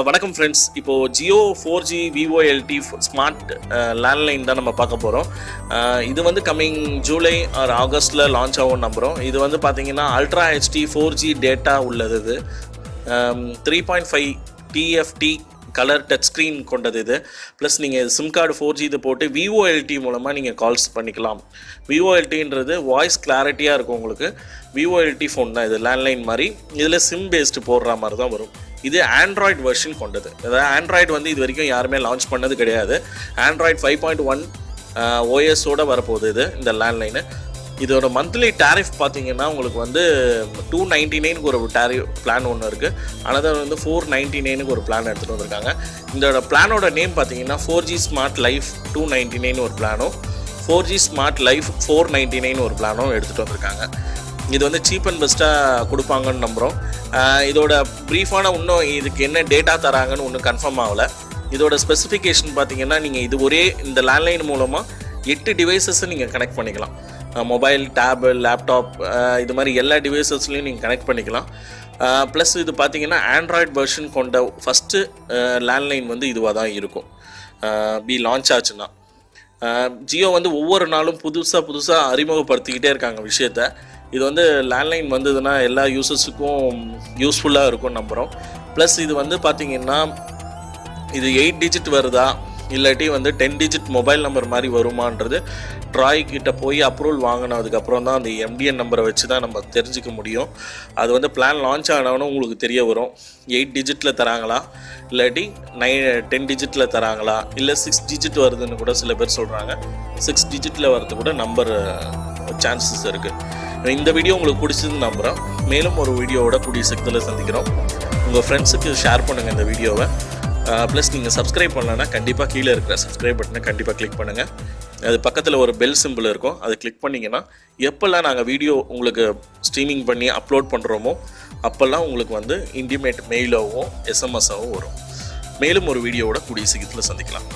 வணக்கம் ஃப்ரெண்ட்ஸ். இப்போது Jio 4G VoLT smart landline தான் நம்ம பார்க்க போகிறோம். இது வந்து கம்மிங் ஜூலை ஆர் ஆகஸ்ட்டில் லான்ச் ஆகும் நம்புகிறோம். இது வந்து பார்த்திங்கன்னா அல்ட்ரா HD 4G டேட்டா உள்ளது. இது 3.5 TFT கலர் டச் ஸ்க்ரீன் கொண்டது. இது ப்ளஸ் நீங்கள் சிம் கார்டு 4G இது போட்டு VoLT மூலமாக நீங்கள் கால்ஸ் பண்ணிக்கலாம். VoLTன்றது வாய்ஸ் கிளாரிட்டியாக இருக்கும். உங்களுக்கு VoLT ஃபோன் தான் இது, லேண்ட்லைன் மாதிரி. இதில் சிம் பேஸ்டு போடுற மாதிரி தான் வரும். இது ஆண்ட்ராய்டு வெர்ஷன் கொண்டது. அதாவது ஆண்ட்ராய்டு வந்து இது வரைக்கும் யாருமே லான்ச் பண்ணது கிடையாது. ஆண்ட்ராய்டு 5.1 OSோடு வரப்போகுது இது, இந்த லேண்ட்லைனு. இதோட மந்த்லி டேரிஃப் பார்த்தீங்கன்னா உங்களுக்கு வந்து 299க்கு ஒரு டேரிஃப் பிளான் ஒன்று இருக்குது. அனதர் வந்து 499க்கு ஒரு பிளான் எடுத்துகிட்டு வந்திருக்காங்க. இதோட பிளானோட நேம் பார்த்தீங்கன்னா 4G ஸ்மார்ட் லைஃப் 299 ஒரு பிளானும், 4G ஸ்மார்ட் லைஃப் 499 ஒரு பிளானும் எடுத்துகிட்டு வந்திருக்காங்க. இது வந்து சீப் அண்ட் பெஸ்ட்டாக கொடுப்பாங்கன்னு நம்புகிறோம். இதோட ப்ரீஃபான இன்னும் இதுக்கு என்ன டேட்டா தராங்கன்னு ஒன்றும் கன்ஃபார்ம் ஆகலை. இதோட ஸ்பெசிஃபிகேஷன் பார்த்தீங்கன்னா நீங்கள் இது ஒரே இந்த லேண்ட்லைன் மூலமாக 8 டிவைசஸை நீங்கள் கனெக்ட் பண்ணிக்கலாம். மொபைல், டேபு, லேப்டாப், இது மாதிரி எல்லா டிவைசஸ்லையும் நீங்கள் கனெக்ட் பண்ணிக்கலாம். ப்ளஸ் இது பார்த்தீங்கன்னா ஆண்ட்ராய்டு வெர்ஷன் கொண்ட ஃபஸ்ட்டு லேண்ட்லைன் வந்து இதுவாக தான் இருக்கும் லான்ச் ஆச்சுன்னா. ஜியோ வந்து ஒவ்வொரு நாளும் புதுசாக அறிமுகப்படுத்திக்கிட்டே இருக்காங்க விஷயத்த. இது வந்து லேண்ட்லைன் வந்ததுன்னா எல்லா யூசர்ஸுக்கும் யூஸ்ஃபுல்லாக இருக்கும்னு நம்புகிறோம். ப்ளஸ் இது வந்து பார்த்திங்கன்னா இது 8 டிஜிட் வருதா இல்லாட்டி வந்து 10 டிஜிட் மொபைல் நம்பர் மாதிரி வருமானது ட்ராய் கிட்ட போய் அப்ரூவல் வாங்கினதுக்கப்புறம் தான் அந்த MDN நம்பரை வச்சு தான் நம்ம தெரிஞ்சிக்க முடியும். அது வந்து பிளான் லான்ச் ஆனவனும் உங்களுக்கு தெரிய வரும். 8 டிஜிட்டில் தராங்களா இல்லாட்டி 10 டிஜிட்டில் தராங்களா, இல்லை 6 டிஜிட் வருதுன்னு கூட சில பேர் சொல்கிறாங்க. 6 டிஜிட்டில் வரது கூட நம்பர் சான்சஸ் இருக்குது. இந்த வீடியோ உங்களுக்கு பிடிச்சதுன்னு நம்புகிறேன். மேலும் ஒரு வீடியோவோட கூடிய சீக்கிரத்தில் சந்திக்கிறோம். உங்கள் ஃப்ரெண்ட்ஸுக்கு ஷேர் பண்ணுங்கள் இந்த வீடியோவை. ப்ளஸ் நீங்கள் சப்ஸ்கிரைப் பண்ணலன்னா கண்டிப்பாக கீழே இருக்கிற சப்ஸ்கிரைப் பட்டனை கண்டிப்பாக கிளிக் பண்ணுங்கள். அது பக்கத்தில் ஒரு பெல் சிம்பிள் இருக்கும், அதை கிளிக் பண்ணிங்கன்னா எப்போல்லாம் நாங்கள் வீடியோ உங்களுக்கு ஸ்ட்ரீமிங் பண்ணி அப்லோட் பண்ணுறோமோ அப்போல்லாம் உங்களுக்கு வந்து இன்டிமேட் மெயிலாகவும் SMS-ஆகவும் வரும். மேலும் ஒரு வீடியோவோட கூடிய சீக்கிரத்தில் சந்திக்கலாம்.